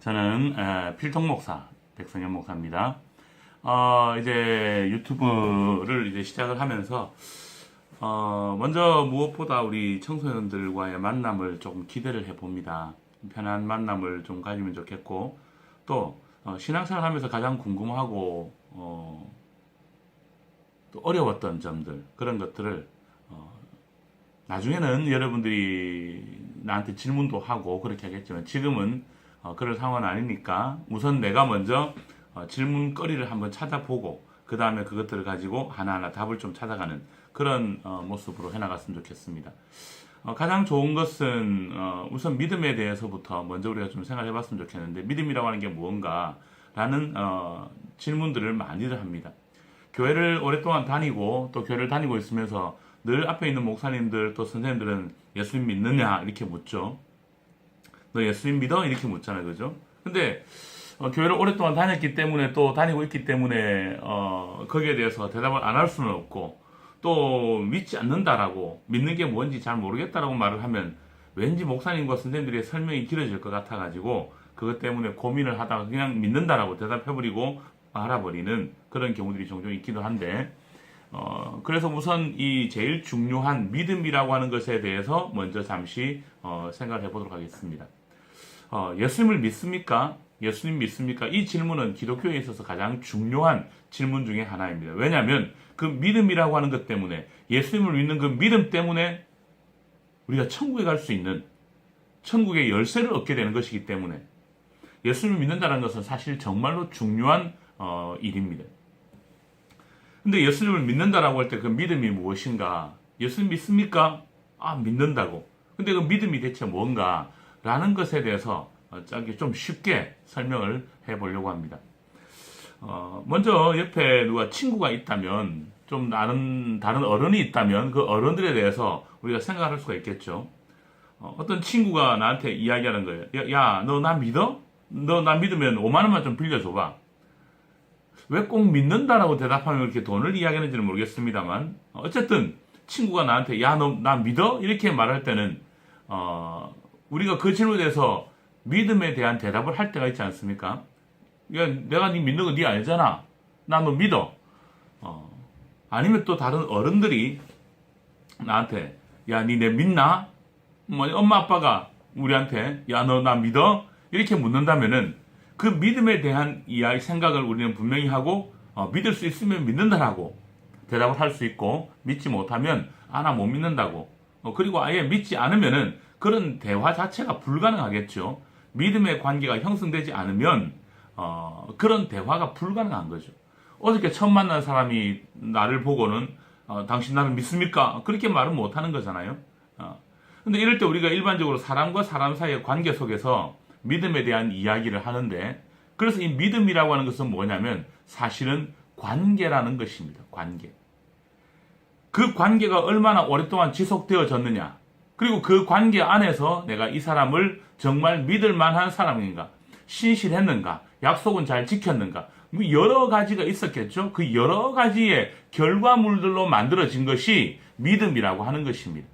저는 필통 목사 백성현 목사입니다. 이제 유튜브를 이제 시작을 하면서 먼저 무엇보다 우리 청소년들과의 만남을 조금 기대를 해봅니다. 편한 만남을 좀 가지면 좋겠고, 또 신앙생활 하면서 가장 궁금하고 또 어려웠던 점들, 그런 것들을 나중에는 여러분들이 나한테 질문도 하고 그렇게 하겠지만, 지금은 그럴 상황은 아니니까 우선 내가 먼저 질문거리를 한번 찾아보고 그 다음에 그것들을 가지고 하나하나 답을 좀 찾아가는 그런 모습으로 해나갔으면 좋겠습니다. 가장 좋은 것은 우선 믿음에 대해서부터 먼저 우리가 좀 생각해 봤으면 좋겠는데, 믿음이라고 하는 게 무언가 라는 질문들을 많이들 합니다. 교회를 오랫동안 다니고 또 교회를 다니고 있으면서 늘 앞에 있는 목사님들 또 선생님들은 예수님 믿느냐 이렇게 묻죠. 너 예수님 믿어? 이렇게 묻잖아요. 그죠? 근데 교회를 오랫동안 다녔기 때문에, 또 다니고 있기 때문에 거기에 대해서 대답을 안 할 수는 없고, 또 믿지 않는다라고, 믿는 게 뭔지 잘 모르겠다라고 말을 하면 왠지 목사님과 선생님들의 설명이 길어질 것 같아가지고 그것 때문에 고민을 하다가 그냥 믿는다라고 대답해버리고 말아버리는 그런 경우들이 종종 있기도 한데, 그래서 우선 이 제일 중요한 믿음이라고 하는 것에 대해서 먼저 잠시 생각을 해보도록 하겠습니다. 예수님을 믿습니까? 예수님 믿습니까? 이 질문은 기독교에 있어서 가장 중요한 질문 중에 하나입니다. 왜냐하면 그 믿음이라고 하는 것 때문에, 예수님을 믿는 그 믿음 때문에 우리가 천국에 갈 수 있는, 천국의 열쇠를 얻게 되는 것이기 때문에 예수님을 믿는다는 것은 사실 정말로 중요한 일입니다. 근데 예수님을 믿는다라고 할 때 그 믿음이 무엇인가? 예수님 믿습니까? 믿는다고. 근데 그 믿음이 대체 뭔가? 라는 것에 대해서 좀 쉽게 설명을 해보려고 합니다. 먼저 옆에 누가 친구가 있다면, 좀 다른 어른이 있다면 그 어른들에 대해서 우리가 생각할 수가 있겠죠. 어떤 친구가 나한테 이야기하는 거예요. 야, 너 나 믿어? 너 나 믿으면 5만 원만 좀 빌려줘봐. 왜 꼭 믿는다라고 대답하면 이렇게 돈을 이야기하는지는 모르겠습니다만, 어쨌든 친구가 나한테 야, 너 나 믿어? 이렇게 말할 때는 우리가 그 질문에 대해서 믿음에 대한 대답을 할 때가 있지 않습니까? 야, 내가 네 믿는 거 네 알잖아. 나 너 믿어. 아니면 또 다른 어른들이 나한테 야, 니 내 믿나? 엄마 아빠가 우리한테 야, 너 나 믿어? 이렇게 묻는다면은 그 믿음에 대한 이야기 생각을 우리는 분명히 하고 믿을 수 있으면 믿는다라고 대답을 할 수 있고, 믿지 못하면 나 못 믿는다고, 그리고 아예 믿지 않으면은 그런 대화 자체가 불가능하겠죠. 믿음의 관계가 형성되지 않으면 그런 대화가 불가능한 거죠. 어저께 처음 만난 사람이 나를 보고는 당신 나를 믿습니까? 그렇게 말은 못하는 거잖아요. 근데 이럴 때 우리가 일반적으로 사람과 사람 사이의 관계 속에서 믿음에 대한 이야기를 하는데, 그래서 이 믿음이라고 하는 것은 뭐냐면 사실은 관계라는 것입니다. 관계. 그 관계가 얼마나 오랫동안 지속되어졌느냐, 그리고 그 관계 안에서 내가 이 사람을 정말 믿을 만한 사람인가, 신실했는가, 약속은 잘 지켰는가, 여러 가지가 있었겠죠. 그 여러 가지의 결과물들로 만들어진 것이 믿음이라고 하는 것입니다.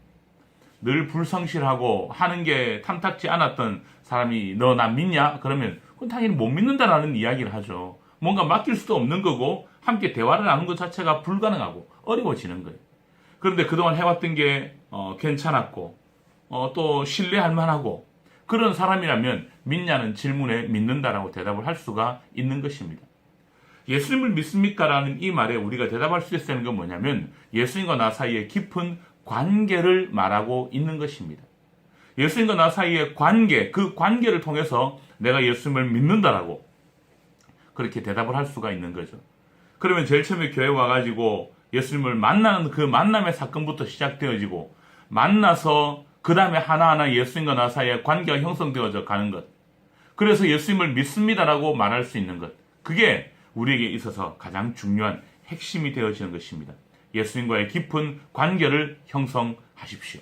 늘 불성실하고 하는 게 탐탁지 않았던 사람이 너 나 믿냐? 그러면 그건 당연히 못 믿는다라는 이야기를 하죠. 뭔가 맡길 수도 없는 거고 함께 대화를 나누는 것 자체가 불가능하고 어려워지는 거예요. 그런데 그동안 해왔던 게 괜찮았고 또 신뢰할 만하고 그런 사람이라면 믿냐는 질문에 믿는다라고 대답을 할 수가 있는 것입니다. 예수님을 믿습니까? 라는 이 말에 우리가 대답할 수 있는 건 뭐냐면, 예수님과 나 사이의 깊은 관계를 말하고 있는 것입니다. 예수님과 나 사이의 관계, 그 관계를 통해서 내가 예수님을 믿는다라고 그렇게 대답을 할 수가 있는 거죠. 그러면 제일 처음에 교회 와가지고 예수님을 만나는 그 만남의 사건부터 시작되어지고, 만나서 그 다음에 하나하나 예수님과 나 사이의 관계가 형성되어져 가는 것, 그래서 예수님을 믿습니다라고 말할 수 있는 것, 그게 우리에게 있어서 가장 중요한 핵심이 되어지는 것입니다. 예수님과의 깊은 관계를 형성하십시오.